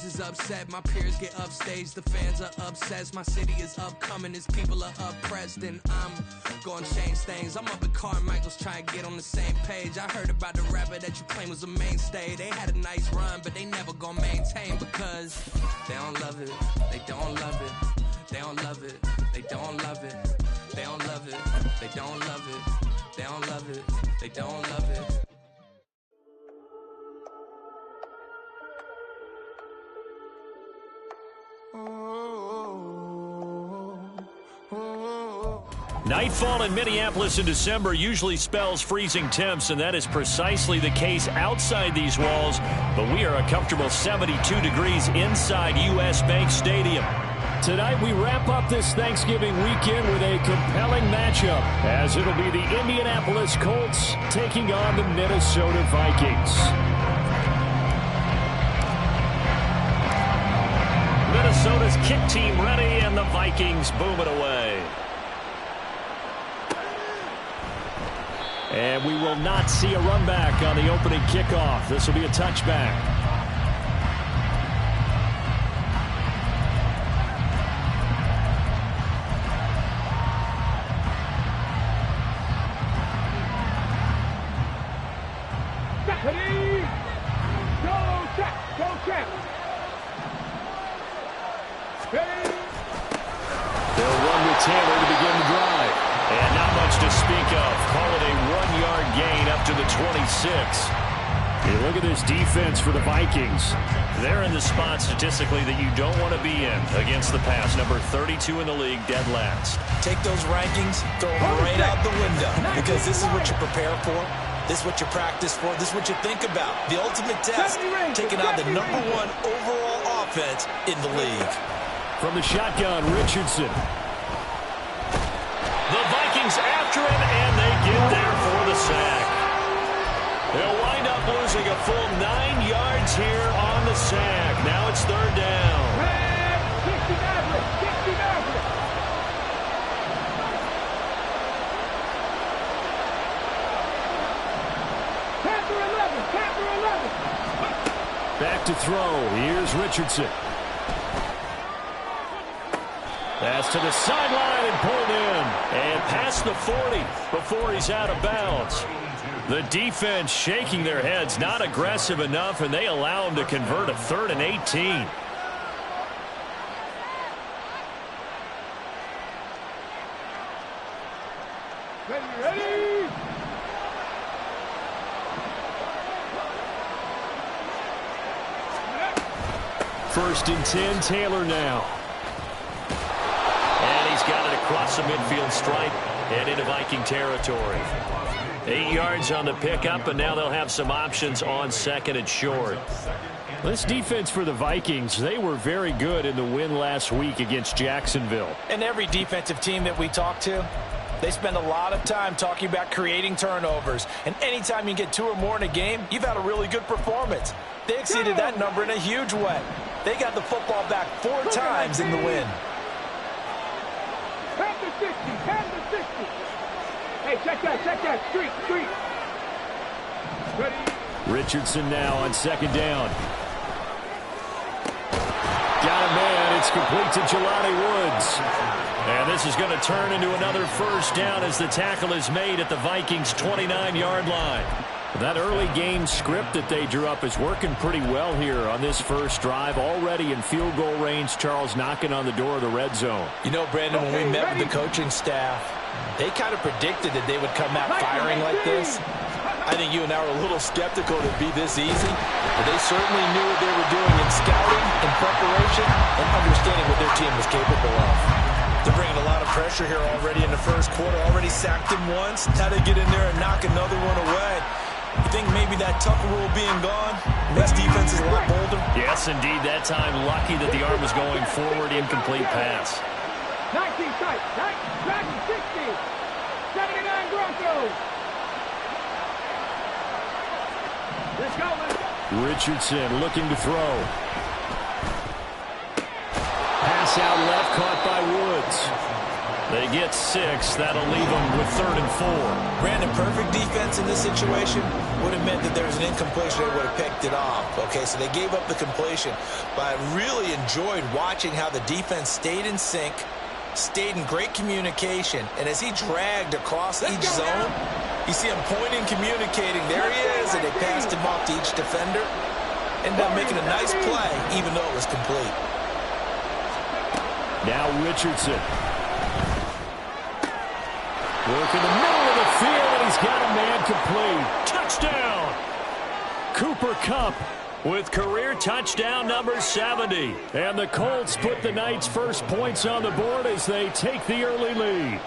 Haters is upset, my peers get upstaged, the fans are obsessed, my city is upcoming, his people are oppressed, and I'm gonna change things. I'm up at Carmichael's trying to get on the same page. I heard about the rapper that you claim was a mainstay. They had a nice run, but they never gonna maintain because they don't love it, they don't love it, they don't love it, they don't love it, they don't love it, they don't love it, they don't love it, they don't love it. Nightfall in Minneapolis in December usually spells freezing temps, and that is precisely the case outside these walls. But we are a comfortable 72 degrees inside U.S. Bank Stadium. Tonight we wrap up this Thanksgiving weekend with a compelling matchup, as it'll be the Indianapolis Colts taking on the Minnesota Vikings. Minnesota's kick team ready, and the Vikings boom it away. And we will not see a run back on the opening kickoff. This will be a touchback. They'll run with Taylor to begin the drive. And not much to speak of. Call it a 1-yard gain up to the 26. Hey, look at this defense for the Vikings. They're in the spot statistically that you don't want to be in against the pass. Number 32 in the league, dead last. Take those rankings, throw them right out the window, because this is what you prepare for. This is what you practice for. This is what you think about. The ultimate test, taking out the #1 overall offense in the league. From the shotgun, Richardson. The Vikings after him, and they get there for the sack. They'll wind up losing a full 9 yards here on the sack. Now it's third down. Back to throw. Here's Richardson. That's to the sideline and pulled in. And past the 40 before he's out of bounds. The defense shaking their heads, not aggressive enough, and they allow him to convert a 3rd and 18. Ready? First and 10, Taylor now. And he's got it across the midfield stripe and into Viking territory. 8 yards on the pickup, and now they'll have some options on 2nd and short. This defense for the Vikings, they were very good in the win last week against Jacksonville. And every defensive team that we talk to, they spend a lot of time talking about creating turnovers. And anytime you get 2 or more in a game, you've had a really good performance. They exceeded that number in a huge way. They got the football back 4 times in the win. Hand to 60, hand to 60. Hey, check that, street. Ready? Richardson now on 2nd down. Got a man, it's complete to Jelani Woods. And this is going to turn into another first down as the tackle is made at the Vikings' 29-yard line. That early game script that they drew up is working pretty well here on this first drive. Already in field goal range, Charles knocking on the door of the red zone. You know, Brandon, when we met with the coaching staff, they kind of predicted that they would come out firing like this. I think you and I were a little skeptical that it'd be this easy, but they certainly knew what they were doing in scouting, in preparation, and understanding what their team was capable of. They're bringing a lot of pressure here already in the first quarter. Already sacked him once. Now they get in there and knock another one away. You think maybe that Tucker rule being gone makes defense is a lot bolder? Yes, indeed. That time lucky that the arm was going forward. Incomplete pass. 19 tight. 60. 79 Broncos. Let's go, man. Richardson looking to throw. Pass out left, caught by Woods. They get 6. That'll leave them with 3rd and 4. Brandon, perfect defense in this situation would have meant that there was an incompletion. They would have picked it off. Okay, so they gave up the completion. But I really enjoyed watching how the defense stayed in sync, stayed in great communication, and as he dragged across each zone, you see him pointing, communicating. There he is, and they passed him off to each defender. Ended up making a nice play, even though it was complete. Now Richardson. Work in the middle of the field, and he's got a man complete. Touchdown! Cooper Kupp with career touchdown number 70. And the Colts put the Knights' first points on the board as they take the early lead.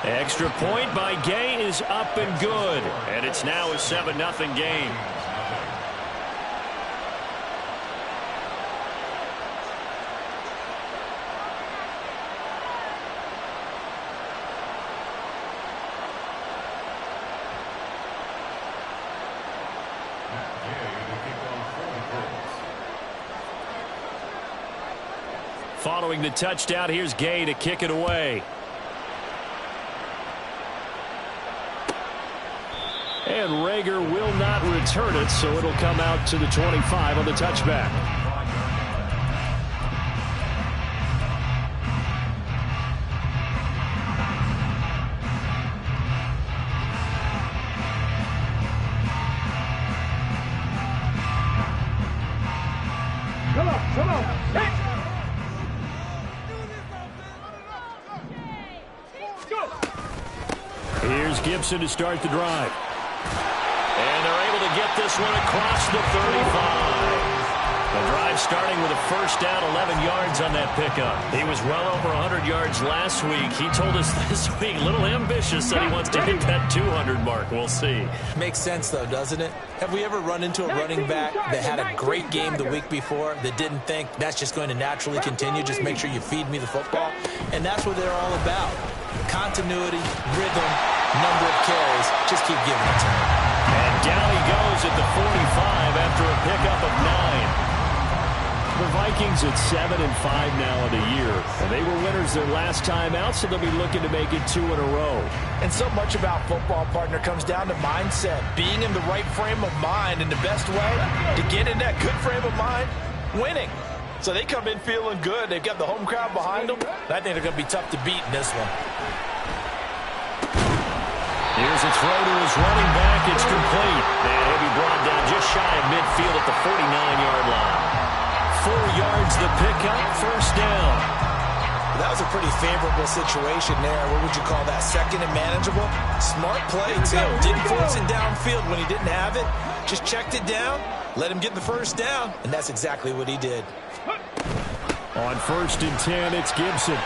Extra point by Gay is up and good. And it's now a 7-0 game. Following the touchdown, here's Gay to kick it away. And Rager will not return it, so it'll come out to the 25 on the touchback. Come on. Hey. Here's Gibson to start the drive. And they're able to get this one across the 35. The drive starting with a first down, 11 yards on that pickup. He was well over 100 yards last week. He told us this week, a little ambitious, that he wants to hit that 200 mark. We'll see. Makes sense, though, doesn't it? Have we ever run into a running back that had a great game the week before that didn't think that's just going to naturally continue? Just make sure you feed me the football. And that's what they're all about. Continuity, rhythm, number of carries. Just keep giving it to him. And down he goes at the 45 after a pickup of 9. The Vikings at 7-5 now in the year. And they were winners their last time out, so they'll be looking to make it 2 in a row. And so much about football, partner, comes down to mindset. Being in the right frame of mind, and the best way to get in that good frame of mind, winning. So they come in feeling good. They've got the home crowd behind them. I think they're going to be tough to beat in this one. Here's a throw to his running back. It's complete. And he'll be brought down just shy of midfield at the 49-yard line. 4 yards the pickup, first down. That was a pretty favorable situation there. What would you call that? Second and manageable? Smart play, too. Didn't force it downfield when he didn't have it. Just checked it down, let him get the first down, and that's exactly what he did. On 1st and 10, it's Gibson.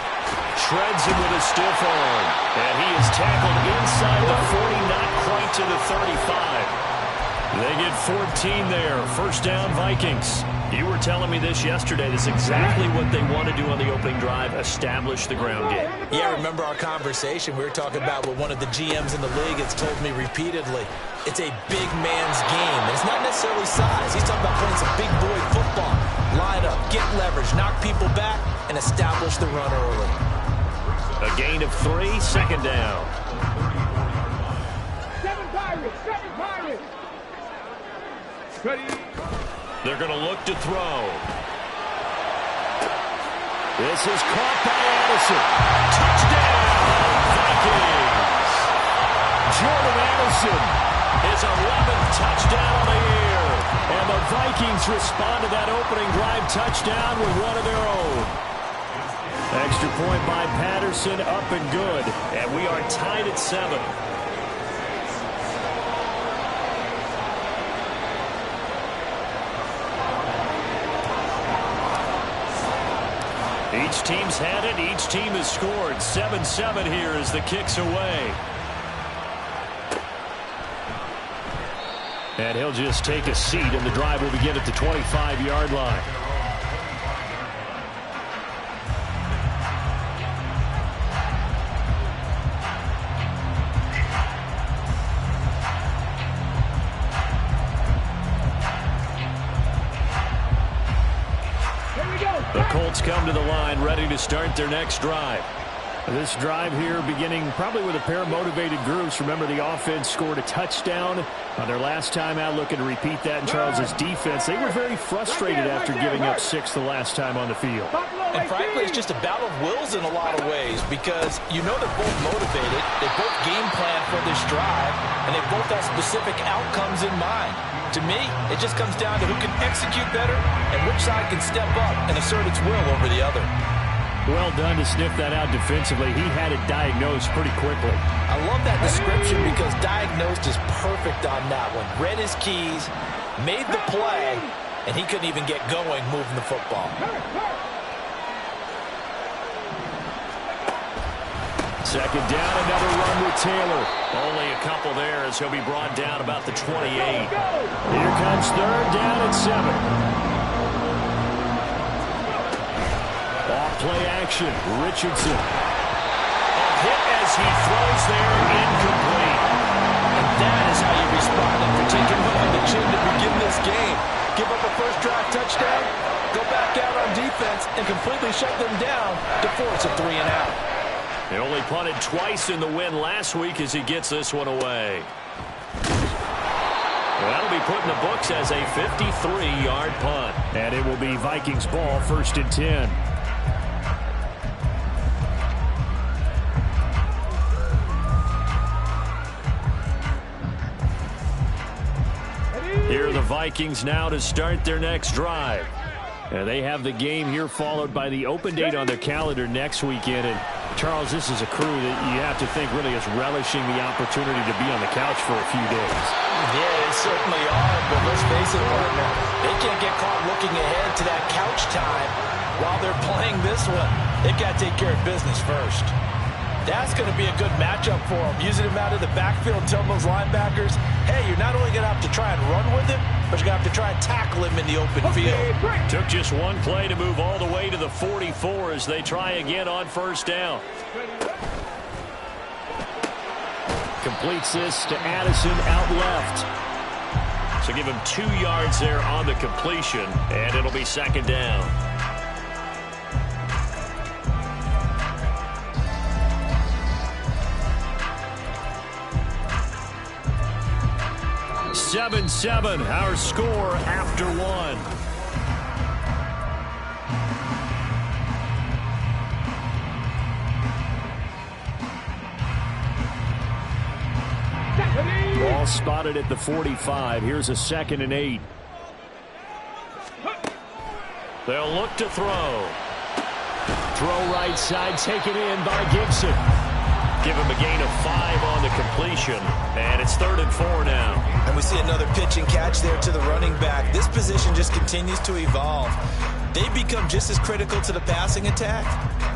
Shreds him with a stiff arm. And he is tackled inside the 40, not quite to the 35. They get 14 there. First down, Vikings. You were telling me this yesterday. This is exactly what they want to do on the opening drive, establish the ground game. Yeah, remember our conversation. We were talking about what one of the GMs in the league has told me repeatedly. It's a big man's game. And it's not necessarily size. He's talking about playing some big boy football. Line up, get leverage, knock people back, and establish the run early. A gain of 3, second down. 7 Pirates. Ready. They're going to look to throw. This is caught by Addison. Touchdown, Vikings! Jordan Addison, his 11th touchdown of the year. And the Vikings respond to that opening drive touchdown with one of their own. Extra point by Patterson, up and good. And we are tied at 7. Each team's had it. Each team has scored. 7-7 here as the kick's away. And he'll just take a seat, and the drive will begin at the 25-yard line. The Colts come to the line, ready to start their next drive. This drive here beginning probably with a pair of motivated groups. Remember, the offense scored a touchdown on their last time out, looking to repeat that in Charles' defense. They were very frustrated after giving up 6 the last time on the field. And frankly, it's just a battle of wills in a lot of ways because you know they're both motivated, they both game plan for this drive, and they both have specific outcomes in mind. To me, it just comes down to who can execute better and which side can step up and assert its will over the other. Well done to sniff that out defensively. He had it diagnosed pretty quickly. I love that description because diagnosed is perfect on that one. Read his keys, made the play, and he couldn't even get going moving the football. Second down, another run with Taylor. Only a couple there as he'll be brought down about the 28. Here comes third down at 7. Off-play action, Richardson. A hit as he throws there, incomplete. And that is how you respond after taking one on the chin to begin this game. Give up a first drive touchdown, go back out on defense, and completely shut them down to force a 3-and-out. They only punted twice in the win last week as he gets this one away. Well, that'll be put in the books as a 53-yard punt. And it will be Vikings ball, 1st and 10. Here are the Vikings now to start their next drive. And they have the game here followed by the open date on their calendar next weekend. And Charles, this is a crew that you have to think really is relishing the opportunity to be on the couch for a few days. Yeah, they certainly are, but let's face it, partner, they can't get caught looking ahead to that couch time while they're playing this one. They've got to take care of business first. That's going to be a good matchup for them, using him out of the backfield, telling those linebackers, hey, you're not only going to have to try and run with him, but you're going to have to try and tackle him in the open field. Took just one play to move all the way to the 44 as they try again on first down. Completes this to Addison out left. So give him 2 yards there on the completion, and it'll be second down. Seven, our score after 1. Ball spotted at the 45. Here's a 2nd and 8. They'll look to throw. Throw right side, taken in by Gibson. Give him a gain of 5 on the completion, and it's 3rd and 4 now. And we see another pitch and catch there to the running back. This position just continues to evolve. They become just as critical to the passing attack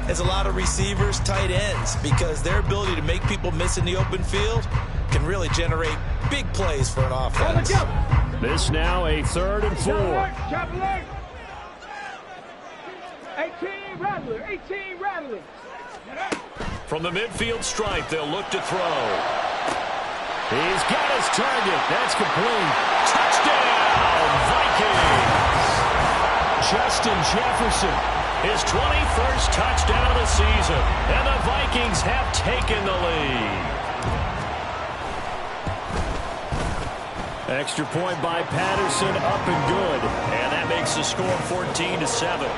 as a lot of receivers, tight ends, because their ability to make people miss in the open field can really generate big plays for an offense. This now a 3rd and 4. 18 Rattler. From the midfield stripe, they'll look to throw. He's got his target. That's complete. Touchdown, Vikings! Justin Jefferson. His 21st touchdown of the season, and the Vikings have taken the lead. Extra point by Patterson, up and good. And that makes the score 14-7.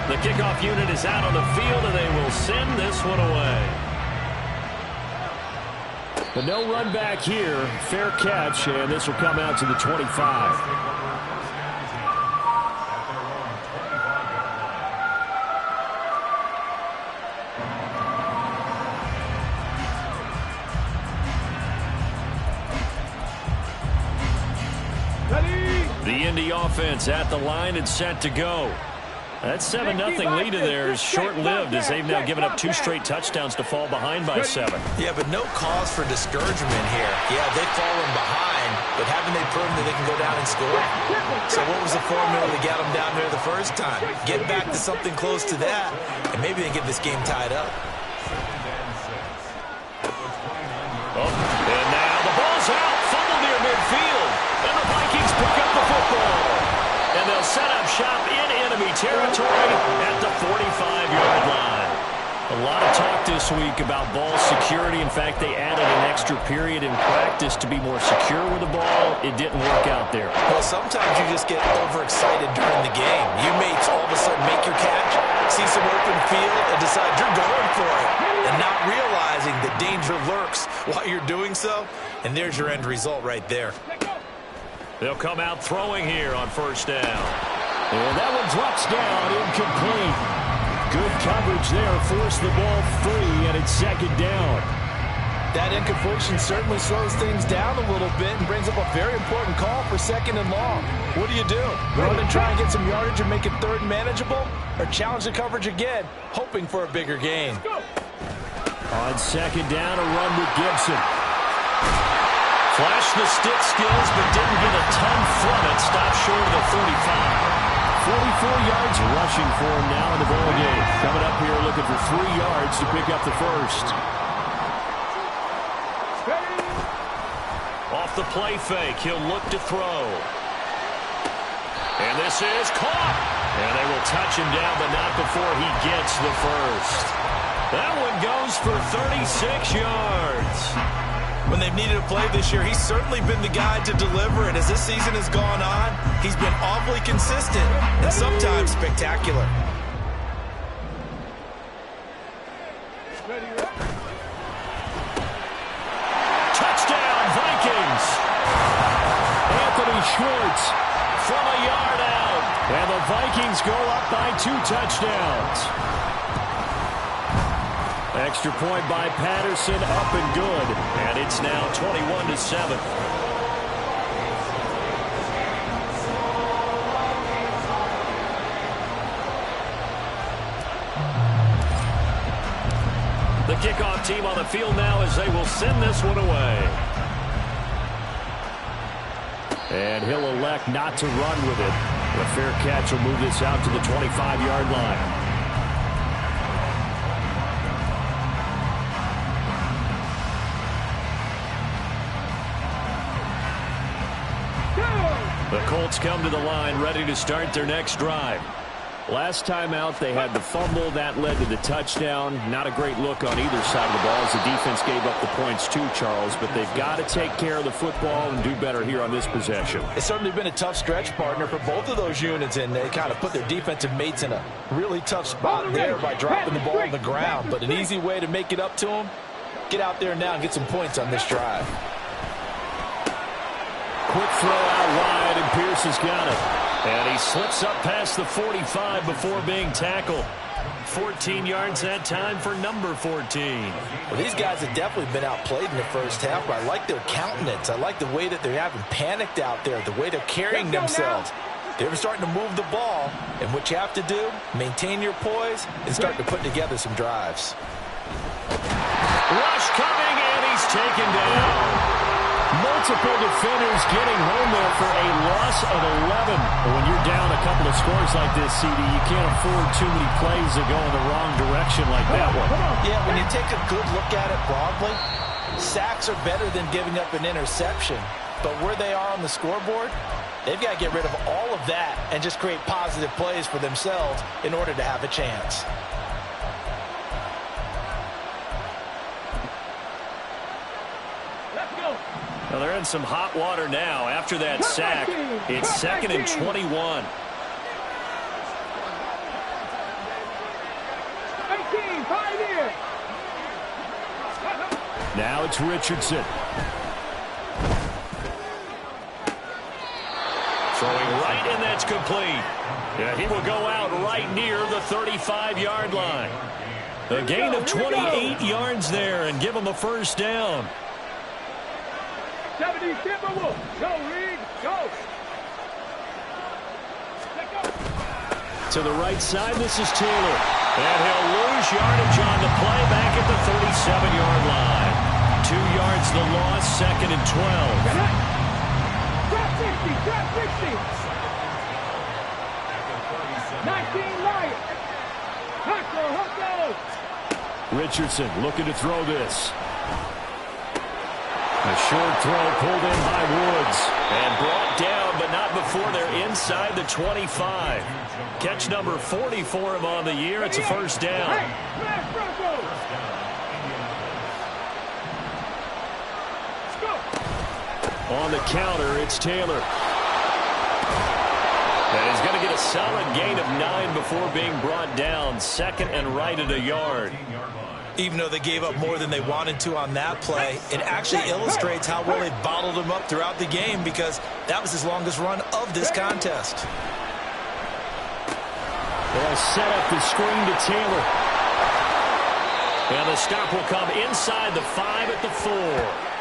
The kickoff unit is out on the field, and they will send this one away. But no run back here. Fair catch, and this will come out to the 25. The Indy offense at the line and set to go. That 7-0 lead of theirs short-lived as they've now given up 2 straight touchdowns to fall behind by 7. Yeah, but no cause for discouragement here. Yeah, they've fallen behind, but haven't they proven that they can go down and score? So what was the formula to get them down there the first time? Get back to something close to that, and maybe they get this game tied up. Oh, and now the ball's out. Fumble near midfield. And the Vikings pick up the football. And they'll set up shop in enemy territory at the 45-yard line. A lot of talk this week about ball security. In fact, they added an extra period in practice to be more secure with the ball. It didn't work out there. Well, sometimes you just get overexcited during the game. You mates all of a sudden make your catch, see some open field, and decide you're going for it. And not realizing the danger lurks while you're doing so. And there's your end result right there. They'll come out throwing here on first down. And that one drops down, incomplete. Good coverage there, forced the ball free, and it's second down. That incompletion certainly slows things down a little bit and brings up a very important call for second and long. What do? Run and try and get some yardage and make it third and manageable? Or challenge the coverage again, hoping for a bigger gain? On second down, a run with Gibson. Flashed the stick skills, but didn't get a ton from it. Stopped short of the 45. 44 yards rushing for him now in the ball game. Coming up here looking for 3 yards to pick up the first. Off the play fake, he'll look to throw. And this is caught. And they will touch him down, but not before he gets the first. That one goes for 36 yards. When they've needed a play this year, he's certainly been the guy to deliver. And as this season has gone on, he's been awfully consistent and sometimes spectacular. Touchdown, Vikings! Anthony Schwartz from a yard out. And the Vikings go up by 2 touchdowns. Extra point by Patterson, up and good. And it's now 21-7. The kickoff team on the field now as they will send this one away. And he'll elect not to run with it. A fair catch will move this out to the 25-yard line. The Colts come to the line ready to start their next drive. Last time out, they had the fumble. That led to the touchdown. Not a great look on either side of the ball as the defense gave up the points too, Charles. But they've got to take care of the football and do better here on this possession. It's certainly been a tough stretch, partner, for both of those units. And they kind of put their defensive mates in a really tough spot there by dropping the ball on the ground. But an easy way to make it up to them, get out there now and get some points on this drive. Quick throw out wide, and Pierce has got it. And he slips up past the 45 before being tackled. 14 yards that time for number 14. Well, these guys have definitely been outplayed in the first half, but I like their countenance. I like the way that they haven't panicked out there, the way they're carrying themselves. They're starting to move the ball, and what you have to do, maintain your poise and start to put together some drives. Rush coming, and he's taken down. Multiple defenders getting home there for a loss of 11. When you're down a couple of scores like this, CD, you can't afford too many plays that go in the wrong direction like that one. Yeah, when you take a good look at it broadly, sacks are better than giving up an interception. But where they are on the scoreboard, they've got to get rid of all of that and just create positive plays for themselves in order to have a chance. Well, they're in some hot water now. After that sack, it's 2nd and 21. 18, 5 here. Now it's Richardson. Throwing right, and that's complete. Yeah, he will go out right near the 35-yard line. A gain of 28 yards there and give him a first down. 70 Timberwolves. Go, Reed. Go. To the right side, this is Taylor. And he'll lose yardage on the play back at the 37-yard line. 2 yards the loss, 2nd and 12. Drop 60, drop 60. 19 Lions. Huckle. Richardson looking to throw this. A short throw pulled in by Woods. And brought down, but not before they're inside the 25. Catch number 40 for him on the year. It's a first down. On the counter, it's Taylor. And he's going to get a solid gain of 9 before being brought down. Second and right at a yard. Even though they gave up more than they wanted to on that play, it actually illustrates how well they bottled him up throughout the game, because that was his longest run of this contest. They'll set up the screen to Taylor. And the stop will come inside the 5 at the 4.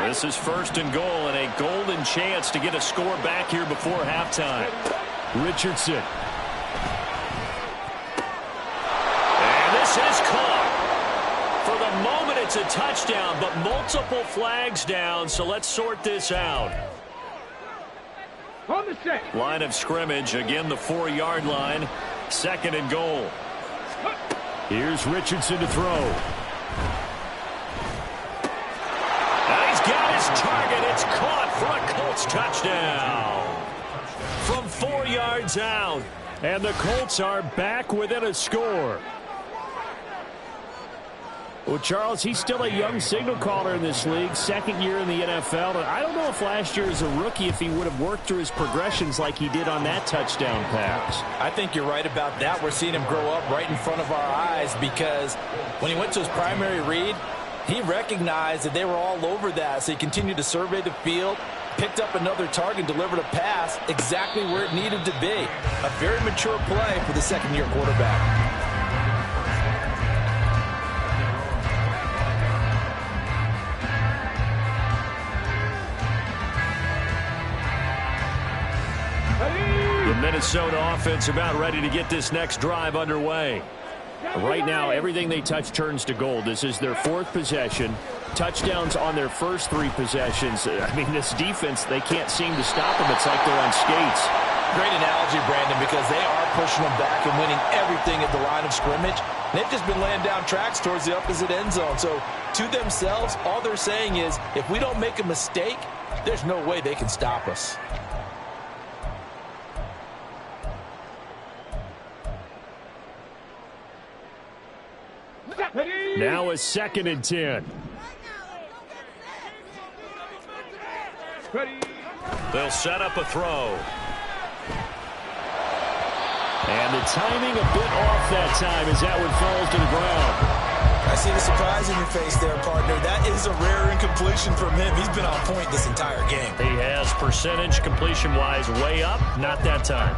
This is first and goal, and a golden chance to get a score back here before halftime. Richardson. And this is caught. For the moment, it's a touchdown, but multiple flags down, so let's sort this out. Line of scrimmage, again the 4-yard line. Second and goal. Here's Richardson to throw. Got his target. It's caught for a Colts touchdown from 4 yards out. And the Colts are back within a score. Well, Charles, he's still a young signal caller in this league, second year in the NFL. And I don't know if last year as a rookie, if he would have worked through his progressions like he did on that touchdown pass. I think you're right about that. We're seeing him grow up right in front of our eyes, because when he went to his primary read, he recognized that they were all over that, so he continued to survey the field, picked up another target, delivered a pass exactly where it needed to be. A very mature play for the second-year quarterback. The Minnesota offense about ready to get this next drive underway. Right now, everything they touch turns to gold. This is their 4th possession. Touchdowns on their first 3 possessions. I mean, this defense, they can't seem to stop them. It's like they're on skates. Great analogy, Brandon, because they are pushing them back and winning everything at the line of scrimmage. They've just been laying down tracks towards the opposite end zone. So, to themselves, all they're saying is, if we don't make a mistake, there's no way they can stop us. Now a 2nd and 10. They'll set up a throw. And the timing a bit off that time as that one falls to the ground. I see the surprise in your face there, partner. That is a rare incompletion from him. He's been on point this entire game. He has percentage completion-wise way up. Not that time.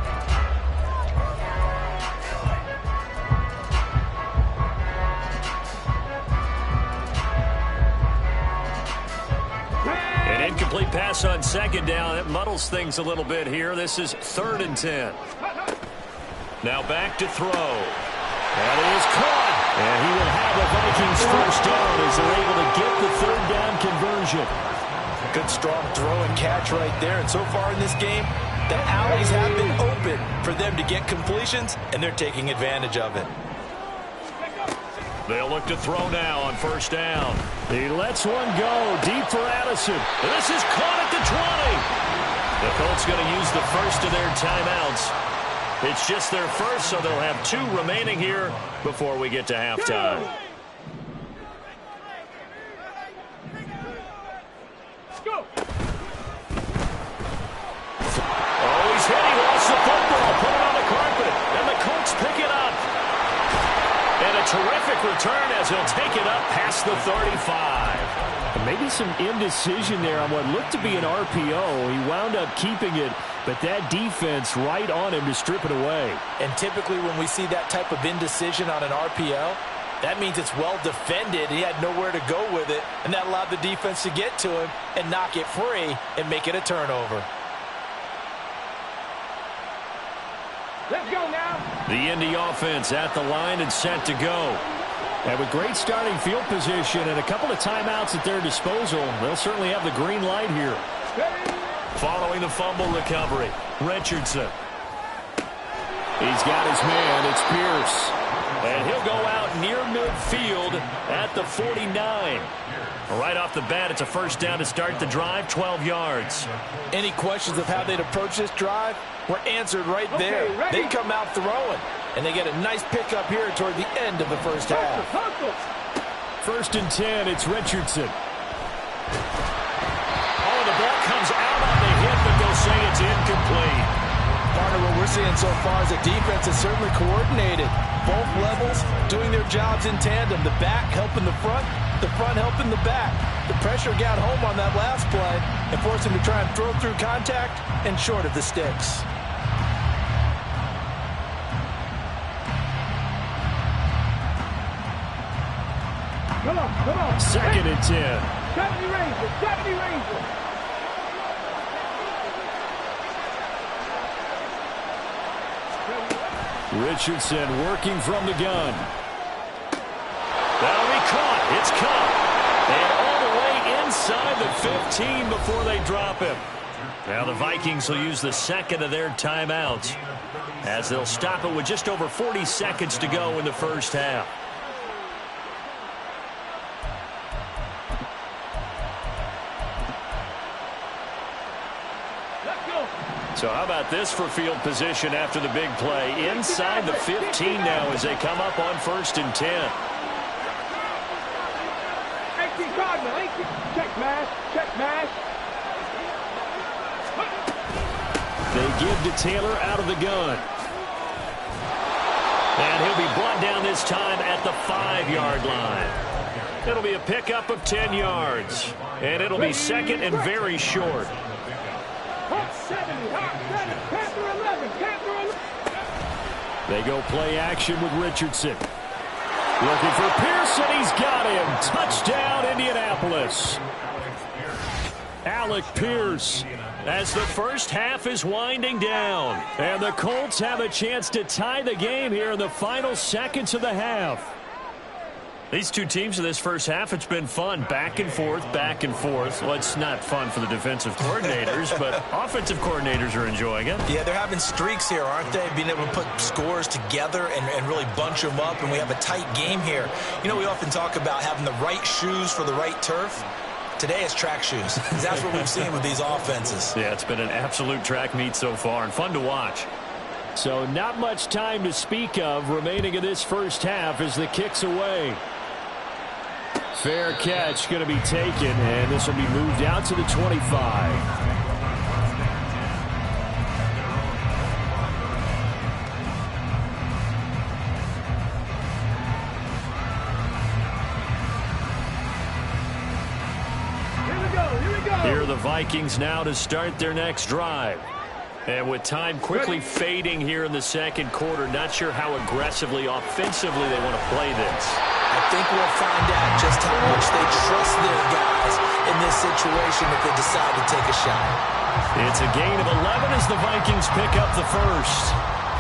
Incomplete pass on second down. It muddles things a little bit here. This is 3rd and 10. Now back to throw. That is caught. And he will have the Vikings first down as they're able to get the 3rd down conversion. Good strong throw and catch right there. And so far in this game, the alleys have been open for them to get completions, and they're taking advantage of it. They'll look to throw now on first down. He lets one go deep for Addison. This is caught at the 20. The Colts going to use the first of their timeouts. It's just their first, so they'll have 2 remaining here before we get to halftime. Go. Oh, he's hit. He lost the football. Put it on the carpet. And the Colts pick it up. And a terrific return as he'll take it up past the 35. Maybe some indecision there on what looked to be an RPO. He wound up keeping it, but that defense right on him to strip it away. And typically when we see that type of indecision on an RPO, that means it's well defended. He had nowhere to go with it, and that allowed the defense to get to him and knock it free and make it a turnover. Let's go now. The Indy offense at the line and set to go. And with great starting field position and a couple of timeouts at their disposal, they'll certainly have the green light here. Following the fumble recovery, Richardson. He's got his man. It's Pierce. And he'll go out near midfield at the 49. Right off the bat, it's a first down to start the drive, 12 yards. Any questions of how they'd approach this drive were answered right there. They come out throwing, and they get a nice pickup here toward the end of the first half. First and 10, it's Richardson. Oh, the ball comes out on the hit, but they'll say it's incomplete. Partner, what we're seeing so far is the defense is certainly coordinated. Both levels doing their jobs in tandem. The back helping the front helping the back. The pressure got home on that last play and forced him to try and throw through contact and short of the sticks. Come on. Second and 10. 70 Rangers. Richardson working from the gun. That'll be caught. It's caught. And all the way inside the 15 before they drop him. Now the Vikings will use the second of their timeouts as they'll stop it with just over 40 seconds to go in the first half. So how about this for field position after the big play? Inside the 15 now as they come up on first and 10. Check mash. They give to Taylor out of the gun. And he'll be brought down this time at the 5-yard line. It'll be a pickup of 10 yards. And it'll be second and very short. They go play action with Richardson. Looking for Pearson. He's got him. Touchdown, Indianapolis. Alec Pierce as the first half is winding down. And the Colts have a chance to tie the game here in the final seconds of the half. These two teams in this first half, it's been fun. Back and forth. Well, it's not fun for the defensive coordinators, but offensive coordinators are enjoying it. Yeah, they're having streaks here, aren't they? Being able to put scores together and really bunch them up, and we have a tight game here. You know, we often talk about having the right shoes for the right turf. Today it's track shoes. That's what we've seen with these offenses. Yeah, it's been an absolute track meet so far and fun to watch. So not much time to speak of remaining in this first half as the kick's away. Fair catch going to be taken, and this will be moved out to the 25. Here are the Vikings now to start their next drive. And with time quickly fading here in the second quarter, not sure how aggressively, offensively they want to play this. I think we'll find out just how much they trust their guys in this situation if they decide to take a shot. It's a gain of 11 as the Vikings pick up the first.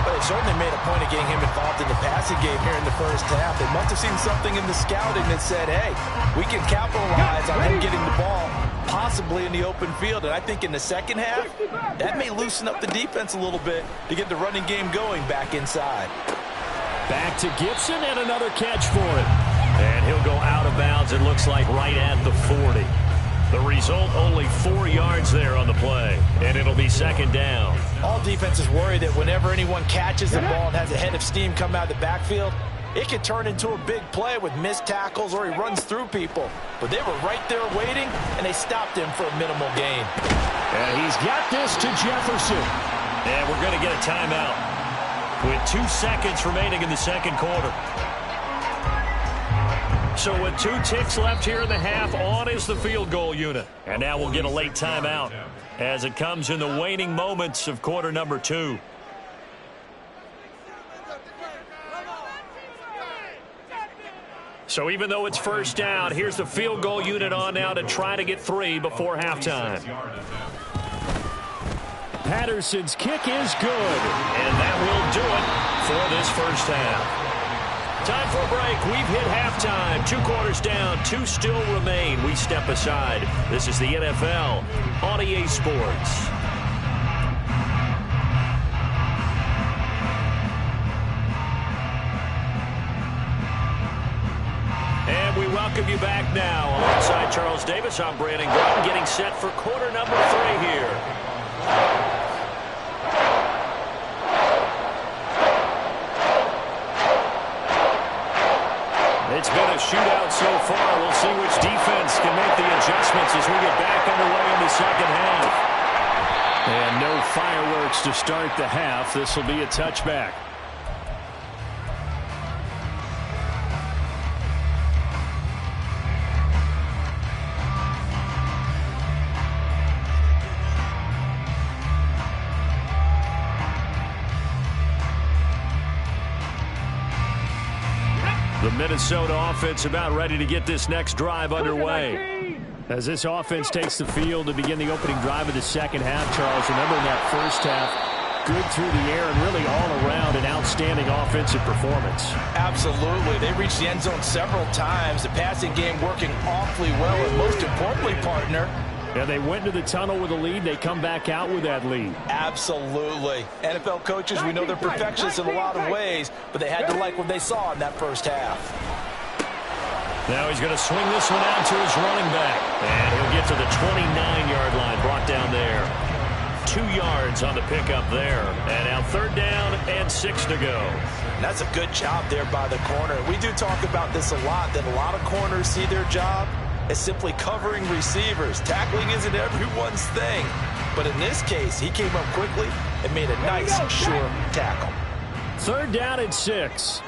But they certainly made a point of getting him involved in the passing game here in the first half. They must have seen something in the scouting that said, hey, we can capitalize on him getting the ball possibly in the open field. And I think in the second half, that may loosen up the defense a little bit to get the running game going back inside. Back to Gibson and another catch for him. And he'll go out of bounds, it looks like, right at the 40. The result, only 4 yards there on the play. And it'll be second down. All defenses worry that whenever anyone catches the ball and has a head of steam come out of the backfield, it could turn into a big play with missed tackles or he runs through people. But they were right there waiting, and they stopped him for a minimal gain. And he's got this to Jefferson. And we're going to get a timeout with 2 seconds remaining in the second quarter. So with 2 ticks left here in the half, on is the field goal unit. And now we'll get a late timeout as it comes in the waning moments of quarter number 2. So even though it's first down, here's the field goal unit on now to try to get 3 before halftime. Patterson's kick is good, and that will do for this first half. Time for a break. We've hit halftime. 2 quarters down. 2 still remain. We step aside. This is the NFL on EA Sports. And we welcome you back now. Alongside Charles Davis, I'm Brandon Graham, getting set for quarter number 3 here. It's been a shootout so far. We'll see which defense can make the adjustments as we get back underway in the second half. And no fireworks to start the half. This will be a touchback. The Minnesota offense about ready to get this next drive underway. As this offense takes the field to begin the opening drive of the second half, Charles, remember in that first half, good through the air and really all around an outstanding offensive performance. Absolutely. They reached the end zone several times. The passing game working awfully well, and most importantly, partner, Yeah, they went to the tunnel with a lead. They come back out with that lead. absolutely. NFL coaches, we know they're perfectionists in a lot of ways, but they had to like what they saw in that first half. Now he's going to swing this one out to his running back. And he'll get to the 29-yard line, brought down there. 2 yards on the pickup there. And now 3rd down and 6 to go. And that's a good job there by the corner. We do talk about this a lot, that a lot of corners see their job as simply covering receivers. Tackling isn't everyone's thing. But in this case, he came up quickly and made a nice, sure tackle. 3rd down and 6.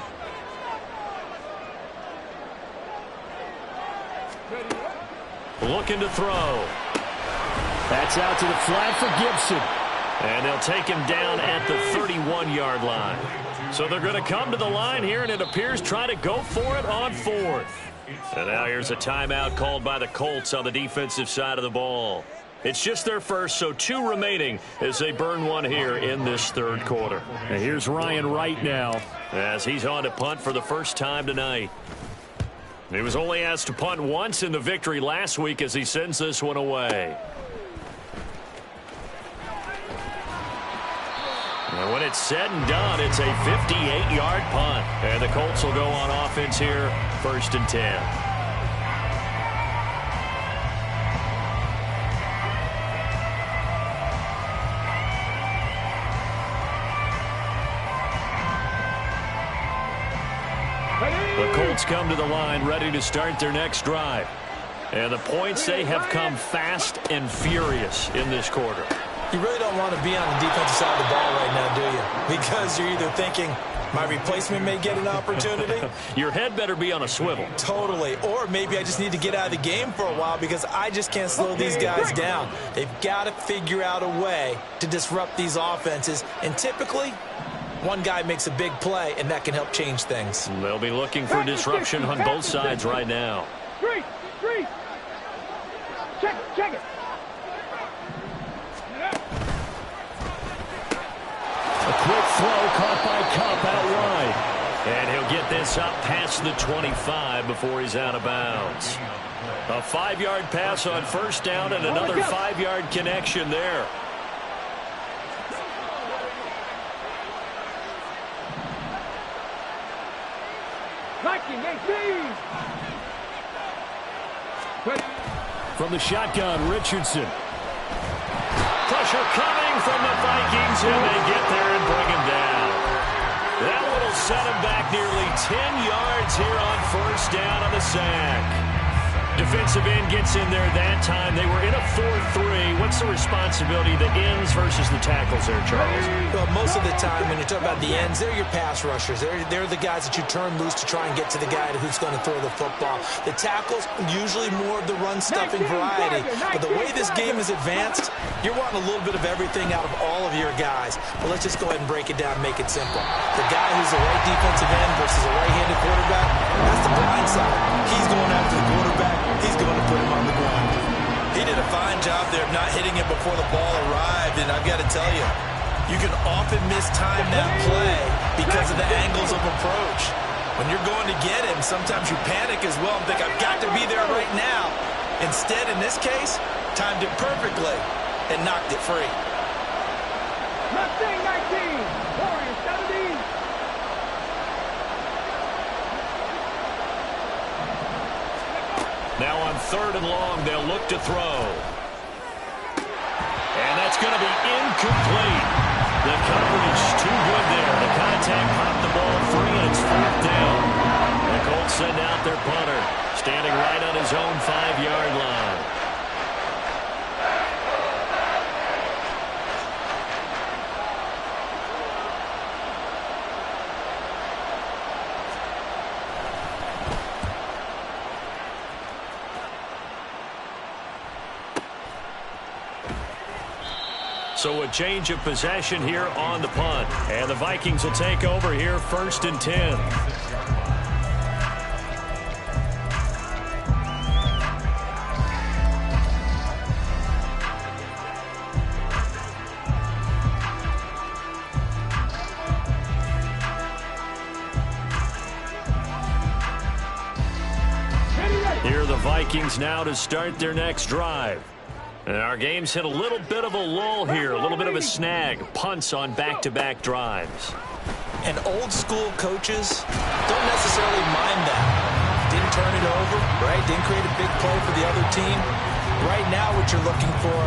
Looking to throw. That's out to the flat for Gibson. And they'll take him down at the 31-yard line. So they're going to come to the line here, and it appears try to go for it on 4th. And now here's a timeout called by the Colts on the defensive side of the ball. It's just their first, so 2 remaining as they burn one here in this 3rd quarter. And here's Ryan Wright now, as he's on to punt for the first time tonight. He was only asked to punt once in the victory last week as he sends this one away. And when it's said and done, it's a 58-yard punt. And the Colts will go on offense here, 1st and 10. The Colts come to the line ready to start their next drive. And the points, they have come fast and furious in this quarter. You really don't want to be on the defensive side of the ball right now, do you? Because you're either thinking, my replacement may get an opportunity. Your head better be on a swivel. Totally. Or maybe I just need to get out of the game for a while because I just can't slow these guys down. They've got to figure out a way to disrupt these offenses. And typically, one guy makes a big play, and that can help change things. They'll be looking for disruption on both sides right now. Three. Check it. a quick throw caught by Kupp out wide. And he'll get this up past the 25 before he's out of bounds. A 5-yard pass on 1st down and another 5-yard connection there. From the shotgun, Richardson. Pressure coming from the Vikings, and they get there and bring him down. That will set him back nearly 10 yards here on 1st down on the sack. Defensive end gets in there that time. They were in a 4-3. What's the responsibility, the ends versus the tackles there, Charles? Well, most of the time when you talk about the ends, they're your pass rushers. They're the guys that you turn loose to try and get to the guy who's going to throw the football. The tackles, usually more of the run-stuffing variety. But the way this game is advanced, you're wanting a little bit of everything out of all of your guys. But let's just go ahead and break it down and make it simple. The guy who's a right defensive end versus a right-handed quarterback, that's the blind side. He's going after the quarterback. He's going to put him on the ground. He did a fine job there of not hitting it before the ball arrived, and I've got to tell you, you can often mistime that play because of the angles of approach. When you're going to get him, sometimes you panic as well and think, I've got to be there right now. Instead, in this case, timed it perfectly and knocked it free. Mustang 19, Warriors 17. Now on 3rd and long, they'll look to throw. And that's going to be incomplete. The coverage too good there. The contact popped the ball free, and it's 4th down. The Colts send out their punter, standing right on his own 5-yard line. So a change of possession here on the punt. And the Vikings will take over here 1st and 10. Here are the Vikings now to start their next drive. And our game's hit a little bit of a lull here, a little bit of a snag. Punts on back-to-back drives. And old-school coaches don't necessarily mind that. Didn't turn it over, right? Didn't create a big play for the other team. Right now what you're looking for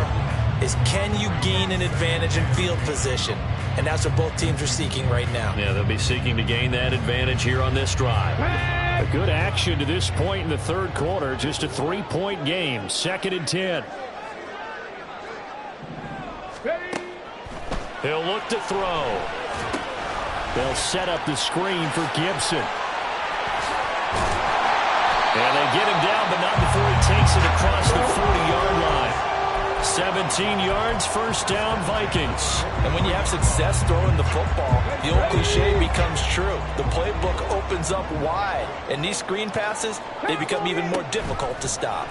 is, can you gain an advantage in field position? And that's what both teams are seeking right now. Yeah, they'll be seeking to gain that advantage here on this drive. A good action to this point in the 3rd quarter. Just a 3-point game. 2nd and 10. He'll look to throw. They'll set up the screen for Gibson. And they get him down, but not before he takes it across the 40-yard line. 17 yards, 1st down, Vikings. And when you have success throwing the football, the old cliche becomes true. The playbook opens up wide. And these screen passes, they become even more difficult to stop.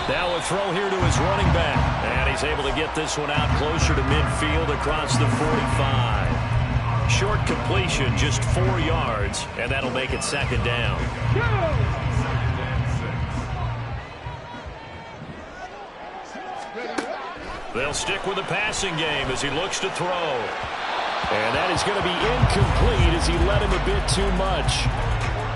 Now a throw here to his running back. And he's able to get this one out closer to midfield across the 45. Short completion, just 4 yards, and that'll make it 2nd down. They'll stick with the passing game as he looks to throw. And that is going to be incomplete as he led him a bit too much.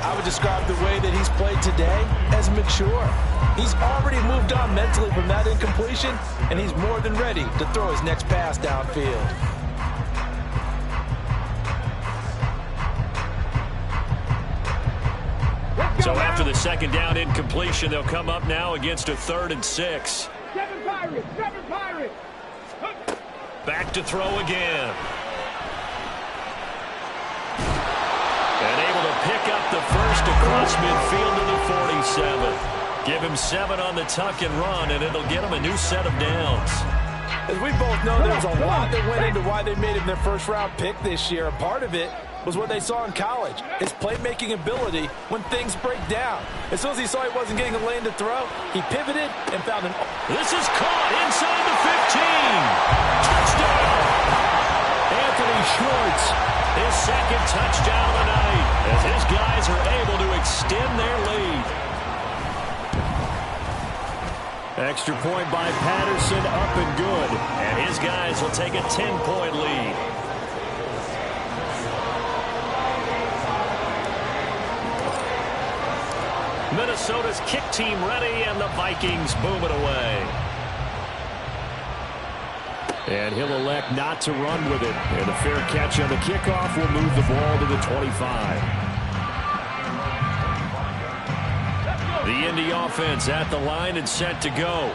I would describe the way that he's played today as mature. He's already moved on mentally from that incompletion, and he's more than ready to throw his next pass downfield. So after the 2nd down incompletion, they'll come up now against a 3rd and 6. 7 Pirates, 7 Pirates. Back to throw again. And able to pick up the first across midfield to the 47. Give him 7 on the tuck and run, and it'll get him a new set of downs. As we both know, there's a lot that went into why they made him their first-round pick this year. Part of it was what they saw in college, his playmaking ability when things break down. As soon as he saw he wasn't getting a lane to throw, he pivoted and found an... This is caught inside the 15. Touchdown! Anthony Schwartz, his 2nd touchdown of the night, as his guys are able to extend their lead. Extra point by Patterson, up and good. And his guys will take a 10-point lead. Minnesota's kick team ready, and the Vikings boom it away. And he'll elect not to run with it. And the fair catch on the kickoff will move the ball to the 25. The Indy offense at the line and set to go.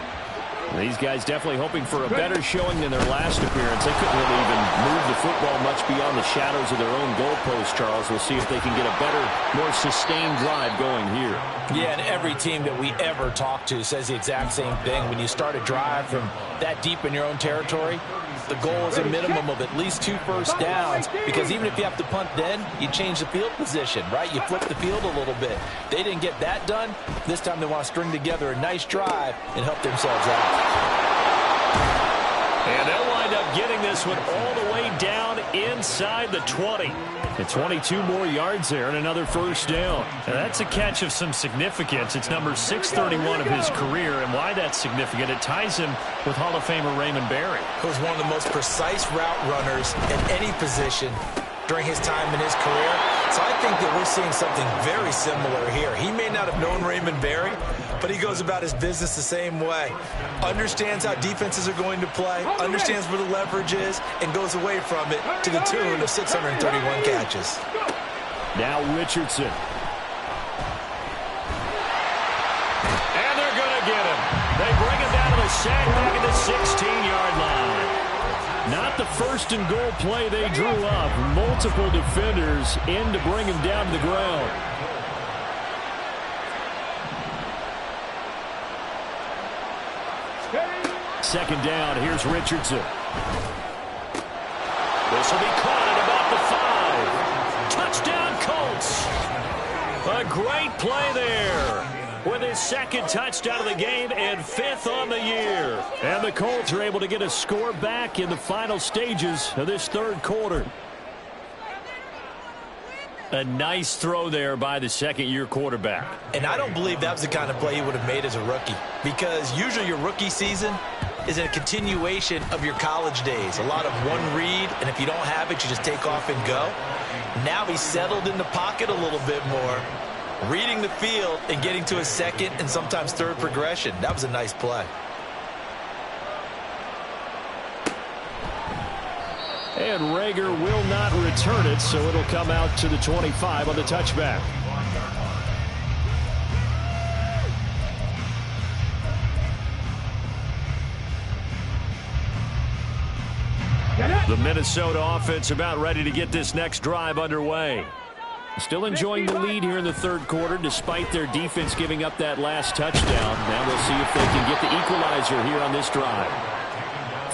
These guys definitely hoping for a better showing than their last appearance. They couldn't really even move the football much beyond the shadows of their own goalpost, Charles. We'll see if they can get a better, more sustained drive going here. Yeah, and every team that we ever talk to says the exact same thing. When you start a drive from that deep in your own territory, the goal is a minimum of at least 2 first downs, because even if you have to punt then, you change the field position, right? You flip the field a little bit. They didn't get that done. This time they want to string together a nice drive and help themselves out. And they'll wind up getting this one all the way down inside the 20. And 22 more yards there and another first down. Now that's a catch of some significance. It's number 631 of his career, and why that's significant, it ties him with Hall of Famer Raymond Berry, who's one of the most precise route runners at any position during his time in his career. So I think that we're seeing something very similar here. He may not have known Raymond Berry, but he goes about his business the same way. Understands how defenses are going to play, understands where the leverage is, and goes away from it to the tune of 631 catches. Now Richardson. And they're going to get him. They bring him down to the sack back at the 16-yard line. Not the first and goal play they drew up. Multiple defenders in to bring him down to the ground. Second down, here's Richardson. This will be caught at about the 5. Touchdown, Colts. A great play there with his second touchdown of the game and 5th on the year. And the Colts are able to get a score back in the final stages of this third quarter. A nice throw there by the second-year quarterback. And I don't believe that was the kind of play he would have made as a rookie, because usually your rookie season is a continuation of your college days. A lot of one read, and if you don't have it, you just take off and go. Now he's settled in the pocket a little bit more, reading the field and getting to a second and sometimes third progression. That was a nice play. And Reagor will not return it, so it'll come out to the 25 on the touchback. The Minnesota offense about ready to get this next drive underway. Still enjoying the lead here in the third quarter despite their defense giving up that last touchdown. Now we'll see if they can get the equalizer here on this drive.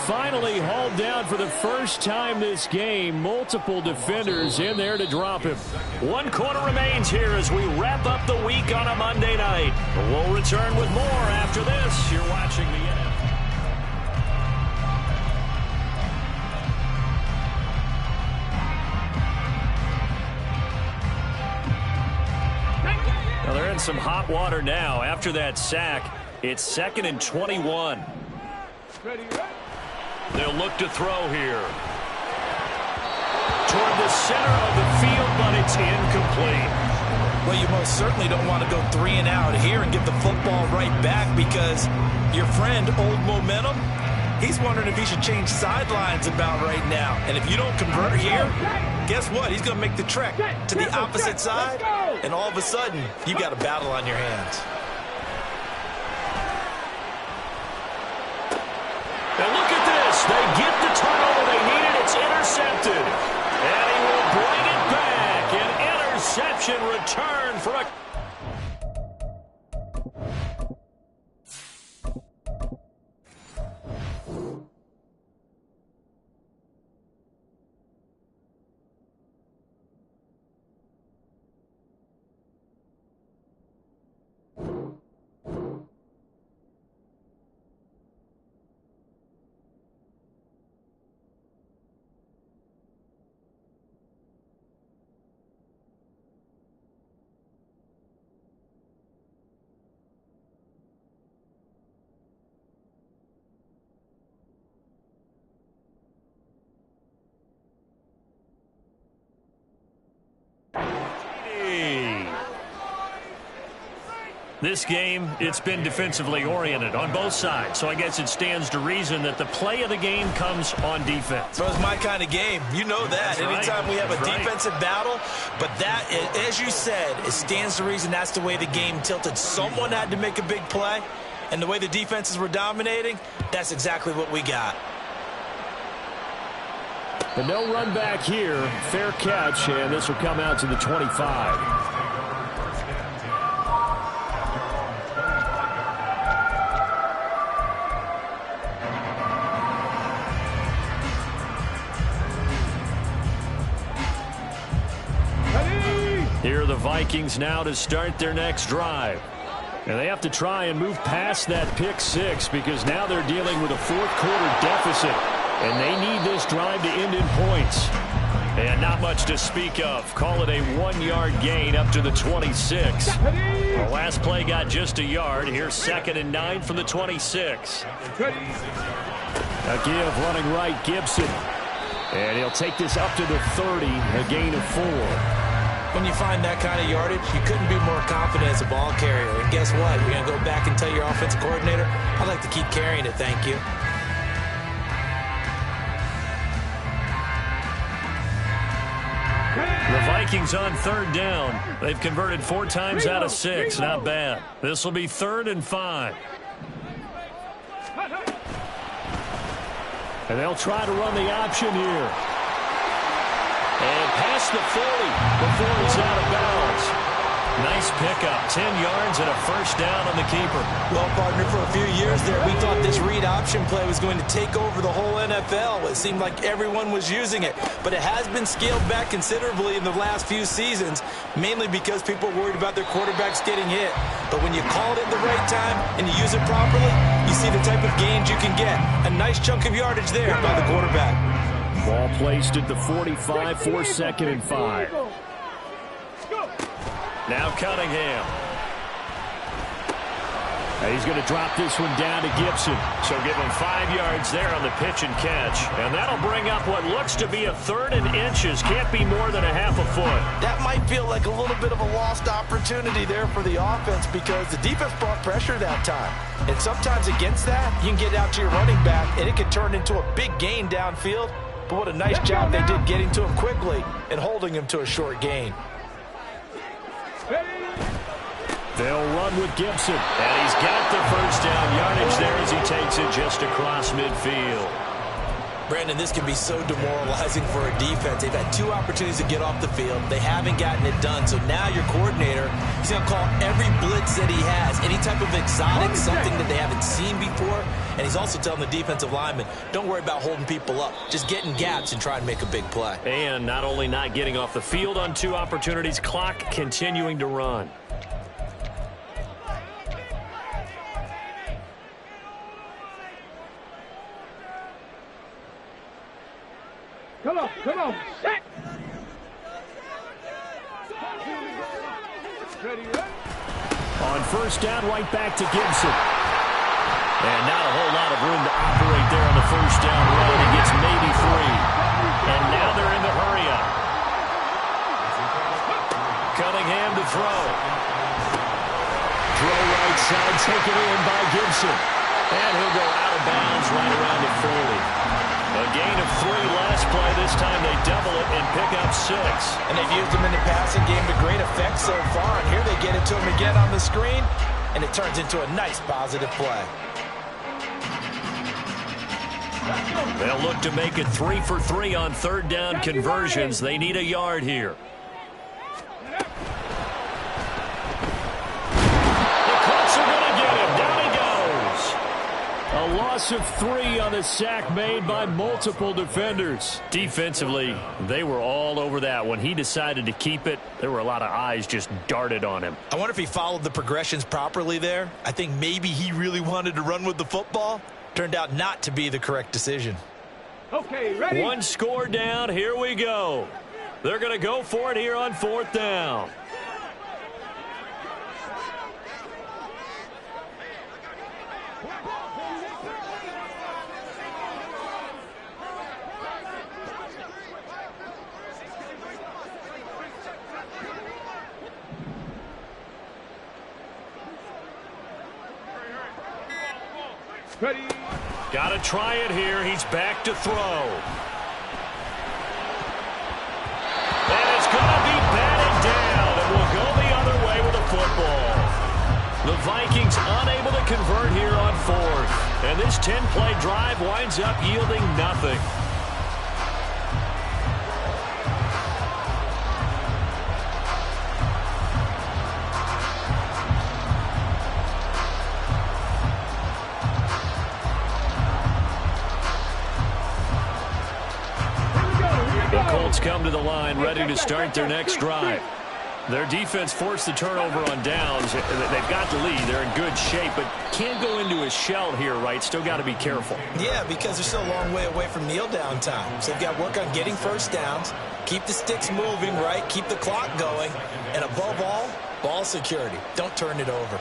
Finally hauled down for the first time this game. Multiple defenders in there to drop him. 1 quarter remains here as we wrap up the week on a Monday night. We'll return with more after this. You're watching the NFL. Well, they're in some hot water now. After that sack, it's 2nd and 21. They'll look to throw here. Toward the center of the field, but it's incomplete. Well, you most certainly don't want to go 3 and out here and give the football right back, because your friend, Old Momentum, he's wondering if he should change sidelines about right now. And if you don't convert here, guess what? He's going to make the trek to the opposite side, and all of a sudden, you got a battle on your hands. And look at this. They get the turnover they needed. It's intercepted. And he will bring it back. An interception return for a... This game, it's been defensively oriented on both sides, so I guess it stands to reason that the play of the game comes on defense. So it's my kind of game. You know that. That's anytime right. we have a That's defensive battle, but that, as you said, it stands to reason that's the way the game tilted. Someone had to make a big play, and the way the defenses were dominating, that's exactly what we got. And no run back here. Fair catch, and this will come out to the 25. Here are the Vikings now to start their next drive. And they have to try and move past that pick 6, because now they're dealing with a fourth quarter deficit. And they need this drive to end in points. And not much to speak of. Call it a 1-yard gain up to the 26. The last play got just a yard. Here's 2nd and 9 from the 26. A give running right, Gibson. And he'll take this up to the 30, a gain of 4. When you find that kind of yardage, you couldn't be more confident as a ball carrier. And guess what? You're going to go back and tell your offensive coordinator, I'd like to keep carrying it, thank you. The Vikings on 3rd down. They've converted 4 times out of 6. Not bad. This will be 3rd and 5. And they'll try to run the option here. And past the 40 before he's out of bounds. Nice pickup. 10 yards and a 1st down on the keeper. Well, partner, for a few years there, we thought this read option play was going to take over the whole NFL. It seemed like everyone was using it. But it has been scaled back considerably in the last few seasons, mainly because people are worried about their quarterbacks getting hit. But when you call it at the right time and you use it properly, you see the type of gains you can get. A nice chunk of yardage there by the quarterback. Ball placed at the 45 for 2nd and 5. Now Cunningham. And he's going to drop this one down to Gibson. So give him 5 yards there on the pitch and catch. And that'll bring up what looks to be a 3rd and inches. Can't be more than a half a foot. That might feel like a little bit of a lost opportunity there for the offense because the defense brought pressure that time. And sometimes against that, you can get out to your running back, and it can turn into a big gain downfield. But what a nice job they did getting to him quickly and holding him to a short gain. They'll run with Gibson. And he's got the 1st down yardage there as he takes it just across midfield. Brandon, this can be so demoralizing for a defense. They've had 2 opportunities to get off the field. They haven't gotten it done. So now your coordinator, he's going to call every blitz that he has, any type of exotic, something that they haven't seen before. And he's also telling the defensive lineman, don't worry about holding people up. Just get in gaps and try and make a big play. And not only not getting off the field on 2 opportunities, clock continuing to run. Come on, set! Ready, right? On 1st down, right back to Gibson. And not a whole lot of room to operate there on the 1st down run. He gets maybe 3. And now they're in the hurry-up. Cunningham to throw. Throw right side, taken in by Gibson. And he'll go out of bounds right around the 40. A gain of 3 last play. This time they double it and pick up 6. And they've used him in the passing game to great effect so far. And here they get it to him again on the screen. And it turns into a nice positive play. They'll look to make it 3 for 3 on 3rd down conversions. They need a yard here. The Colts are going to get him. Down he goes. A loss of 3 on the sack made by multiple defenders. Defensively, they were all over that. When he decided to keep it, there were a lot of eyes just darted on him. I wonder if he followed the progressions properly there. I think maybe he really wanted to run with the football. Turned out not to be the correct decision. Okay, ready? 1 score down. Here we go. They're going to go for it here on 4th down. Ready? Got to try it here. He's back to throw. And it's going to be batted down. And will go the other way with the football. The Vikings unable to convert here on 4th. And this 10-play drive winds up yielding nothing. The Colts come to the line ready to start their next drive. Their defense forced the turnover on downs. They've got the lead. They're in good shape, but can't go into a shell here, right? Still got to be careful. Yeah, because they're still a long way away from kneel down time. So they've got to work on getting first downs, keep the sticks moving, right? Keep the clock going. And above all, ball security. Don't turn it over.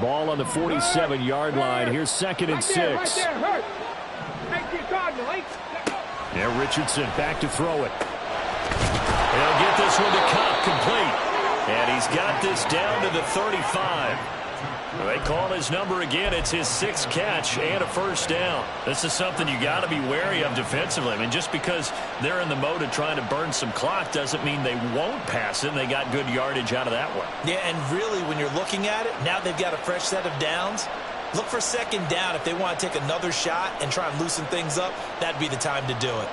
Ball on the 47-yard line. Here's 2nd and 6. Right there, hurt. Now Richardson back to throw it. He'll get this one to Cobb, complete. And he's got this down to the 35. They call his number again. It's his 6th catch and a first down. This is something you got to be wary of defensively. I mean, just because they're in the mode of trying to burn some clock doesn't mean they won't pass it, and they got good yardage out of that one. Yeah, and really, when you're looking at it, now they've got a fresh set of downs. Look for 2nd down. If they want to take another shot and try and loosen things up, that'd be the time to do it.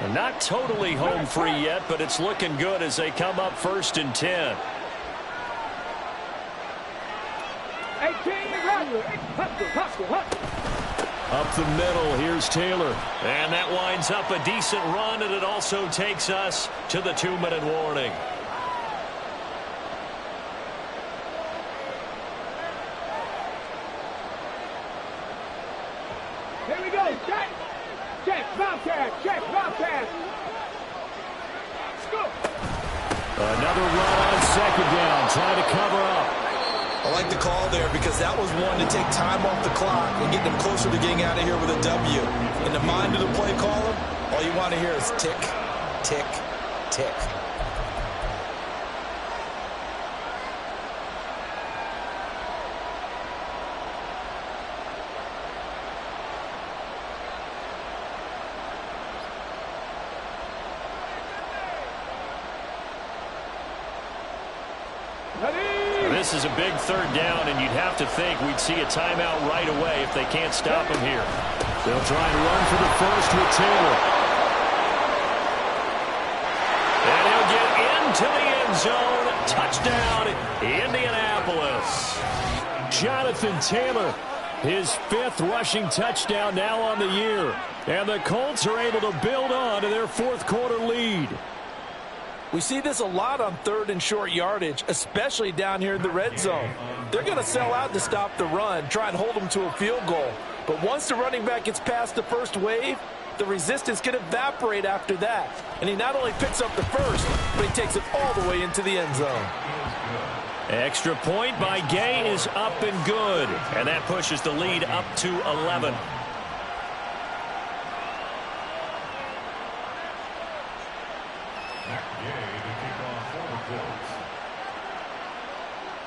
And not totally home free yet, but it's looking good as they come up 1st and 10. 18, hustle. Up the middle, here's Taylor. And that winds up a decent run, and it also takes us to the 2-minute warning. Here we go, check, Bobcat. Let's go. Another run on 2nd down, trying to cover up. I like the call there because that was one to take time off the clock and get them closer to getting out of here with a W. In the mind of the play caller, all you want to hear is tick, tick, tick. This is a big 3rd down, and you'd have to think we'd see a timeout right away if they can't stop him here. They'll try and run for the first with Taylor. And he'll get into the end zone. Touchdown, Indianapolis. Jonathan Taylor, his 5th rushing touchdown now on the year. And the Colts are able to build on to their 4th quarter lead. We see this a lot on 3rd and short yardage, especially down here in the red zone. They're going to sell out to stop the run, try and hold them to a field goal. But once the running back gets past the first wave, the resistance can evaporate after that. And he not only picks up the first, but he takes it all the way into the end zone. Extra point by Gay is up and good. And that pushes the lead up to 11.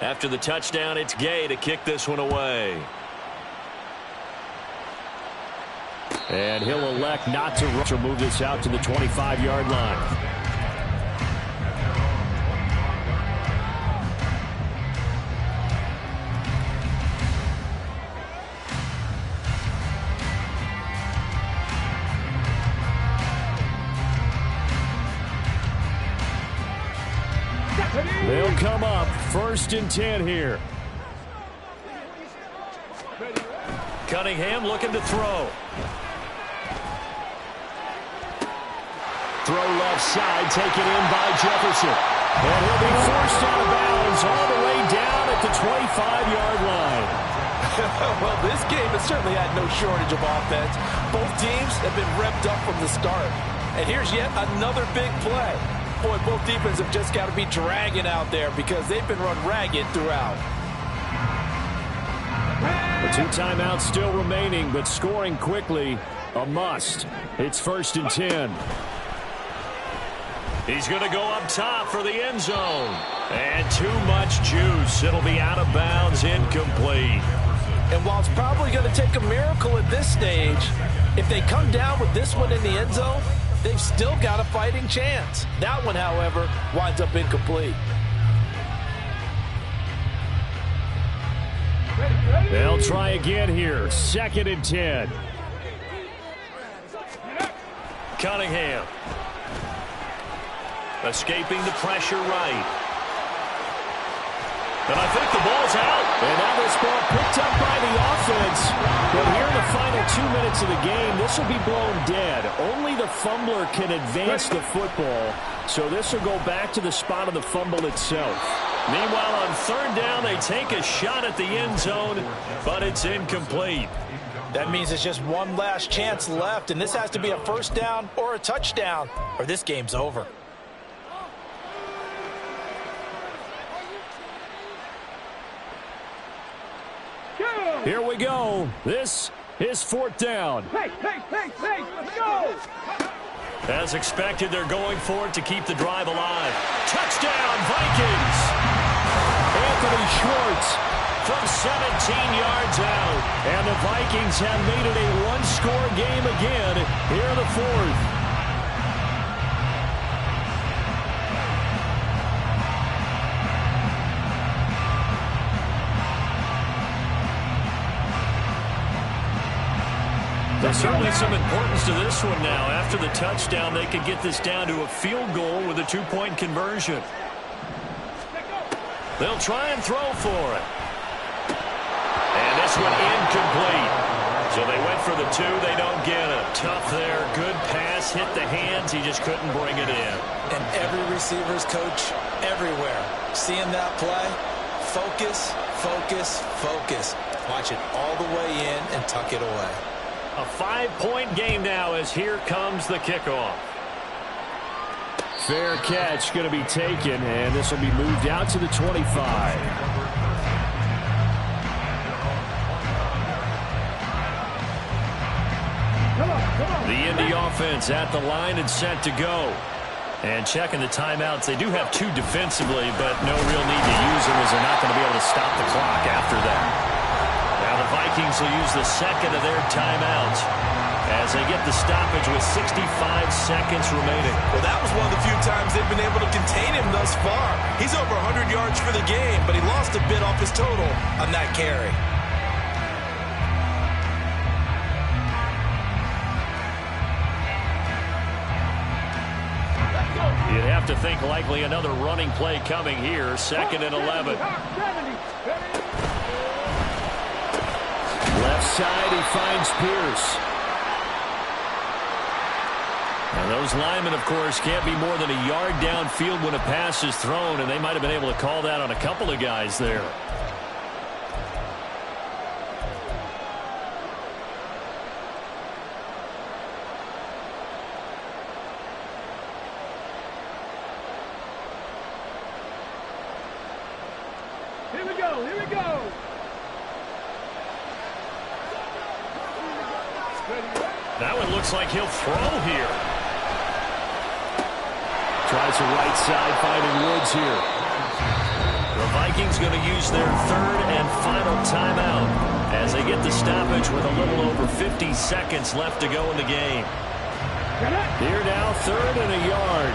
After the touchdown, it's Gay to kick this one away. And he'll elect not to rush or move this out to the 25-yard line. They'll come up 1st and 10 here. Cunningham looking to throw. Throw left side, taken in by Jefferson. And he'll be forced out of bounds all the way down at the 25-yard line. Well, this game has certainly had no shortage of offense. Both teams have been revved up from the start. And here's yet another big play. Boy, both defenses have just got to be dragging out there because they've been run ragged throughout. The 2 timeouts still remaining, but scoring quickly, a must. It's 1st and 10. He's going to go up top for the end zone. And too much juice. It'll be out of bounds, incomplete. And while it's probably going to take a miracle at this stage, if they come down with this one in the end zone, they've still got a fighting chance. That one, however, winds up incomplete. Ready. They'll try again here. 2nd and 10. Cunningham. Escaping the pressure right. And I think the ball's out. And now this ball picked up by the offense. But here in the final 2 minutes of the game, this will be blown dead. Only the fumbler can advance the football. So this will go back to the spot of the fumble itself. Meanwhile, on 3rd down, they take a shot at the end zone, but it's incomplete. That means it's just one last chance left, and this has to be a 1st down or a touchdown, or this game's over. Here we go. This is 4th down. Hey, let's go! As expected, they're going for it to keep the drive alive. Touchdown, Vikings! Anthony Schwartz from 17 yards out. And the Vikings have made it a one-score game again here in the 4th. There's certainly some importance to this one now. After the touchdown, they could get this down to a field goal with a 2-point conversion. They'll try and throw for it. And this one incomplete. So they went for the 2. They don't get it. Tough there. Good pass. Hit the hands. He just couldn't bring it in. And every receiver's coach everywhere. Seeing that play, focus, focus, focus. Watch it all the way in and tuck it away. A 5-point game now as here comes the kickoff. Fair catch going to be taken, and this will be moved out to the 25. The Indy offense at the line and set to go. And checking the timeouts. They do have 2 defensively, but no real need to use them as they're not going to be able to stop the clock after that. Now the Vikings will use the 2nd of their timeouts as they get the stoppage with 65 seconds remaining. Well, that was one of the few times they've been able to contain him thus far. He's over 100 yards for the game, but he lost a bit off his total on that carry. You'd have to think likely another running play coming here. 2nd and 11. Left side, he finds Pierce. And those linemen, of course, can't be more than a yard downfield when a pass is thrown, and they might have been able to call that on a couple of guys there. Here we go! That one looks like he'll throw here. Tries the right side, finding Woods here. The Vikings going to use their 3rd and final timeout as they get the stoppage with a little over 50 seconds left to go in the game. Here now, 3rd and a yard.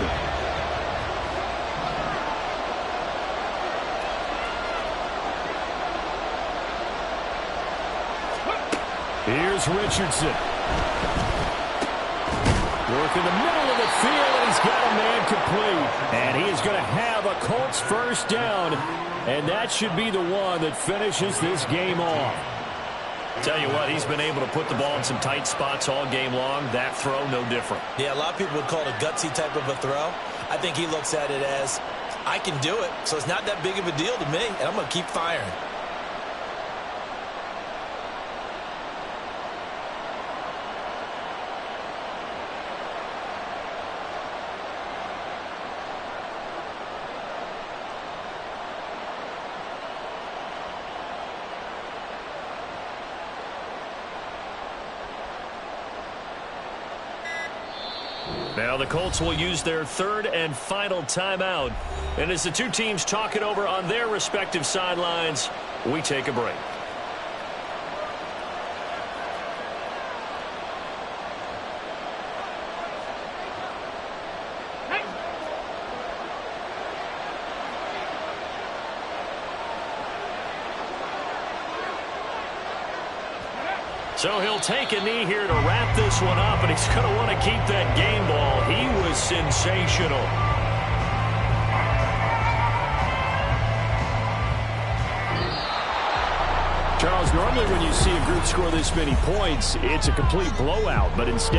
Here's Richardson. Work in the middle of the field, and he's got a man complete. And he is going to have a Colts 1st down, and that should be the one that finishes this game off. Tell you what, he's been able to put the ball in some tight spots all game long. That throw, no different. Yeah, a lot of people would call it a gutsy type of a throw. I think he looks at it as, I can do it, so it's not that big of a deal to me, and I'm going to keep firing. Now the Colts will use their 3rd and final timeout. And as the 2 teams talk it over on their respective sidelines, we take a break. So he'll take a knee here to wrap this one up, and he's going to want to keep that game ball. He was sensational. Charles, normally when you see a group score this many points, it's a complete blowout, but instead